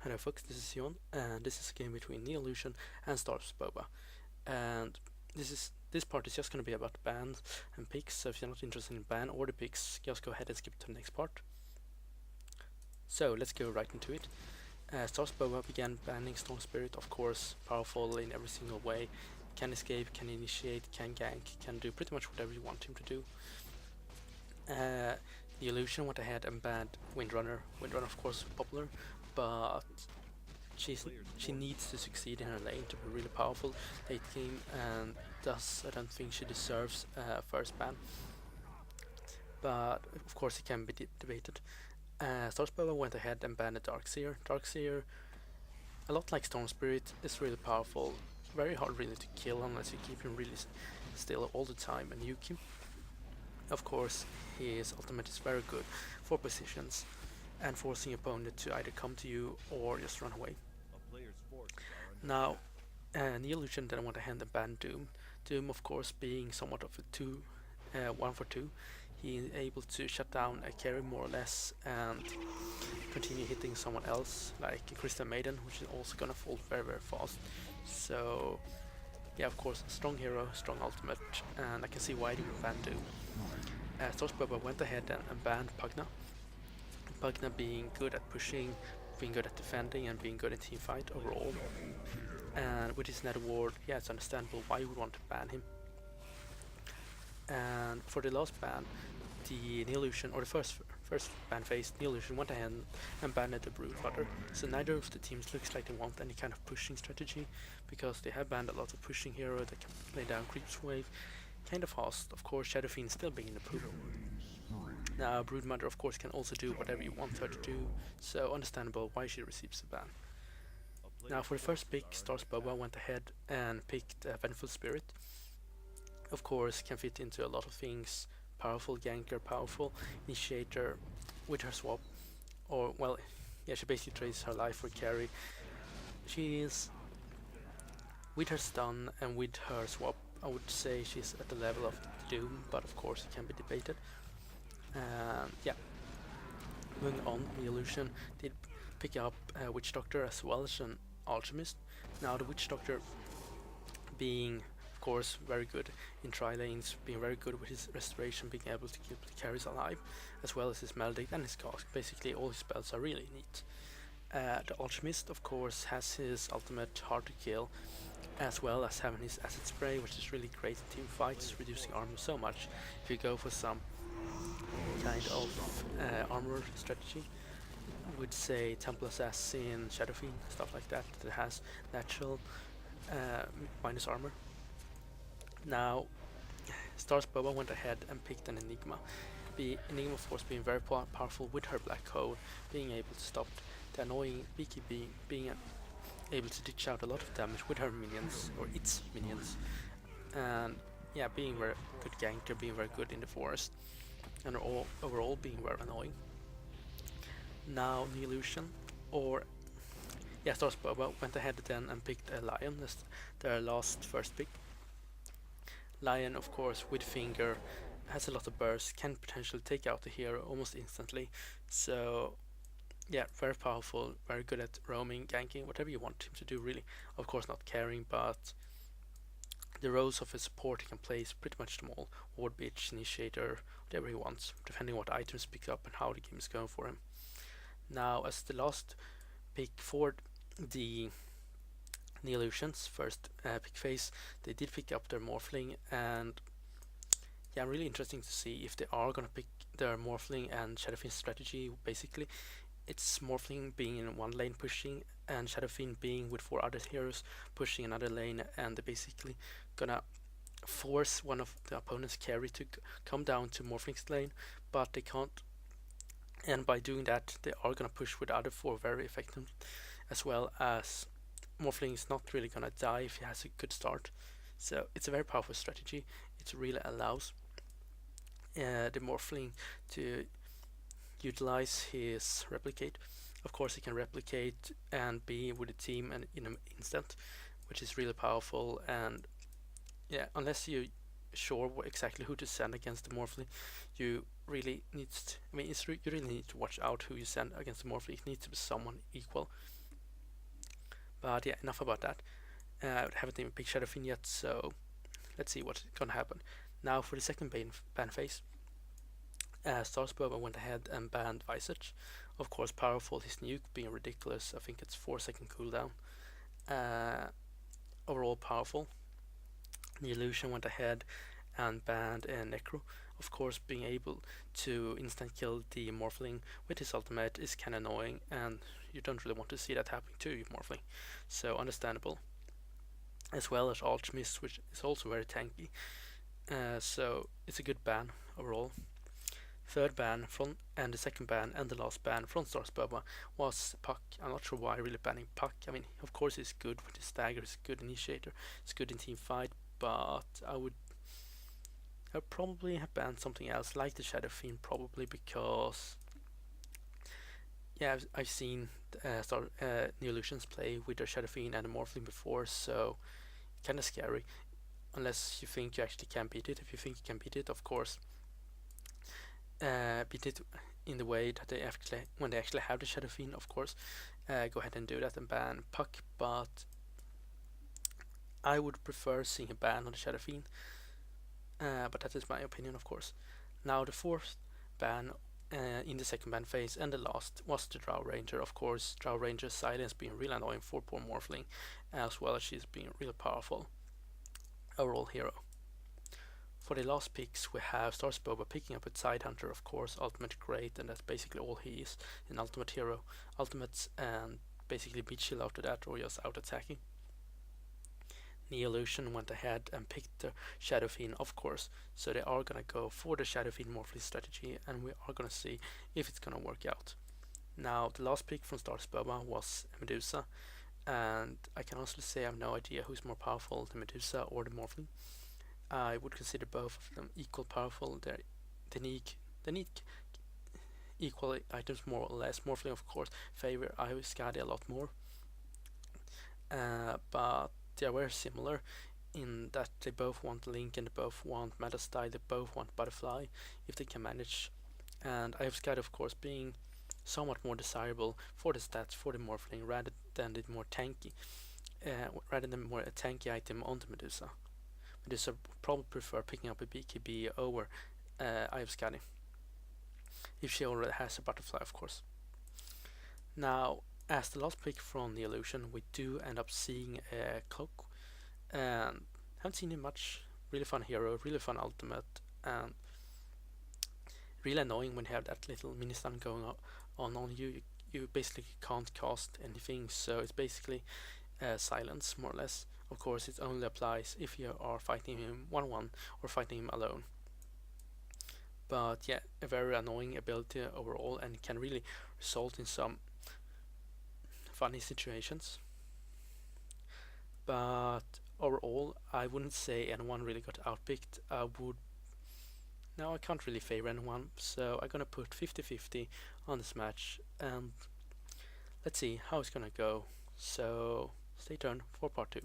Hello folks, this is Sion, and this is a game between Neolution and Stars Boba. And this part is just going to be about bans and picks, so if you're not interested in ban or the picks, just go ahead and skip to the next part. So let's go right into it. Stars Boba began banning Storm Spirit, of course, powerful in every single way. Can escape, can initiate, can gank, can do pretty much whatever you want him to do. Neolution went ahead and banned Windrunner. Windrunner, of course, popular, but she needs to succeed in her lane to be really powerful late game, and thus I don't think she deserves first ban. But of course it can be debated. Starspower went ahead and banned Darkseer. Darkseer, a lot like Storm Spirit, is really powerful. Very hard really to kill unless you keep him really still all the time and nuke him. Of course, his ultimate is very good for positions and forcing opponent to either come to you or just run away. Now, Neolution then went ahead and banned Doom. Doom, of course, being somewhat of a 1 for 2, he is able to shut down a carry more or less and continue hitting someone else, like Crystal Maiden, which is also gonna fall very fast. So, yeah, of course, strong hero, strong ultimate, and I can see why they would ban Doom. Starspower went ahead and banned Pugna. Pugna being good at pushing, being good at defending, and being good in team fight overall. And with his net ward, yeah, it's understandable why you would want to ban him. And for the last ban, the Neolution, or the first ban phase, Neolution went ahead and banned the Broodmother. So neither of the teams looks like they want any kind of pushing strategy, because they have banned a lot of pushing hero that can lay down creeps wave kind of fast. Of course, Shadow Fiend still being in the pool. Now, Broodmother, of course, can also do whatever you want her to do, so understandable why she receives a ban. Now, for the first pick, Stars Boba went ahead and picked Vengeful Spirit. Of course, can fit into a lot of things. Powerful ganker, powerful initiator with her swap. Or, well, yeah, she basically trades her life for carry. She is, with her stun and with her swap, I would say she's at the level of Doom, but of course it can be debated. Yeah, moving on, Neolution did pick up Witch Doctor as well as an Alchemist. Now the Witch Doctor being, of course, very good in tri-lanes, being very good with his restoration, being able to keep the carries alive, as well as his Maledict and his cask. Basically all his spells are really neat. The Alchemist, of course, has his ultimate hard to kill, as well as having his acid spray, which is really great in team fights, reducing armor so much if you go for some kind of armor strategy. I would say Temple Assassin, Shadow Fiend, stuff like that, that has natural minus armor. Now, Stars Boba went ahead and picked an Enigma. Enigma, of course, being very powerful with her Black Hole, being able to stop the annoying Beekeeping, being able to dish out a lot of damage with her minions, or its minions, and yeah, being very good ganker, being very good in the forest, and overall being very annoying. Now Neolution, or yeah, Stars Boba went ahead then and picked a Lion as their first pick. Lion, of course, with Finger, has a lot of burst, can potentially take out the hero almost instantly, so yeah, very powerful, very good at roaming, ganking, whatever you want him to do really. Of course not carrying, but the roles of a support he can play is pretty much them all. Ward Bitch, Initiator, whatever he wants, depending what items pick up and how the game is going for him. Now, as the last pick for the Neolution's first pick phase, they did pick up their Morphling, and yeah, really interesting to see if they are going to pick their Morphling and Shadow Fiend strategy. Basically, it's Morphling being in one lane pushing, and Shadow Fiend being with 4 other heroes pushing another lane, and they're basically gonna force one of the opponent's carry to come down to Morphling's lane, but they can't, and by doing that they are gonna push with the other 4 very effective, as well as Morphling is not really gonna die if he has a good start. So it's a very powerful strategy. It really allows the Morphling to utilize his replicate. Of course, he can replicate and be with the team and in an instant, which is really powerful. And yeah, unless you're sure exactly who to send against the Morphling, you really need to, you really need to watch out who you send against the Morphling. It needs to be someone equal. But yeah, enough about that. I haven't even picked Shadow Fiend yet, so let's see what's gonna happen. Now for the second ban phase, Starsboba went ahead and banned Visage. Of course, powerful, his nuke being ridiculous. I think it's 4-second cooldown. Uh, Overall powerful. Neolution went ahead and banned Necro. Of course, being able to instant kill the Morphling with his ultimate is kind of annoying, and you don't really want to see that happening to your Morphling. So understandable. As well as Alchemist, which is also very tanky. So it's a good ban overall. Third ban from and the second ban and the last ban from Starsboba was Puck. I'm not sure why really banning Puck. I mean, of course he's good with his stagger, he's a good initiator, he's good in team fight, but I would probably have banned something else like the Shadow Fiend, probably because yeah, I've seen Neolutions play with their Shadow Fiend and a Morphling before, so kind of scary. Unless you think you actually can beat it. If you think you can beat it, of course, beat it in the way that they actually, when they actually have the Shadow Fiend, of course, go ahead and do that and ban Puck. But I would prefer seeing a ban on the Shadow Fiend. But that is my opinion, of course. Now the fourth ban in the second ban phase and the last was the Drow Ranger. Of course, Drow Ranger's silence being really annoying for poor Morphling, as well as she's being really powerful overall hero. For the last picks, we have Starsboba picking up with Sidehunter, of course, ultimate great, and that's basically all he is, an ultimate hero. Ultimates and basically beat chill after that, or just out attacking. Neolution went ahead and picked the Shadow Fiend, of course, so they are gonna go for the Shadow Fiend Morphling strategy, and we are gonna see if it's gonna work out. Now, the last pick from Starsboba was Medusa, and I can honestly say I have no idea who's more powerful, the Medusa or the Morphling. I would consider both of them equal powerful. They need equal items more or less. Morphling, of course, favor Skadi a lot more, but they are very similar in that they both want Link and they both want Metastyle, they both want Butterfly if they can manage. And Skadi, of course, being somewhat more desirable for the stats for the Morphling rather than the more tanky, a tanky item on the Medusa. Medusa would probably prefer picking up a BKB over Skadi if she already has a Butterfly, of course. Now, as the last pick from Neolution, we do end up seeing a Cloak, and haven't seen him much. Really fun hero, really fun ultimate, and really annoying when you have that little mini stun going on you. You basically can't cast anything, so it's basically silence more or less. Of course, it only applies if you are fighting him 1-1 or fighting him alone. But yeah, a very annoying ability overall, and can really result in some funny situations. But overall, I wouldn't say anyone really got outpicked. I can't really favor anyone, so I'm gonna put 50-50 on this match, and let's see how it's gonna go. So stay tuned for part 2.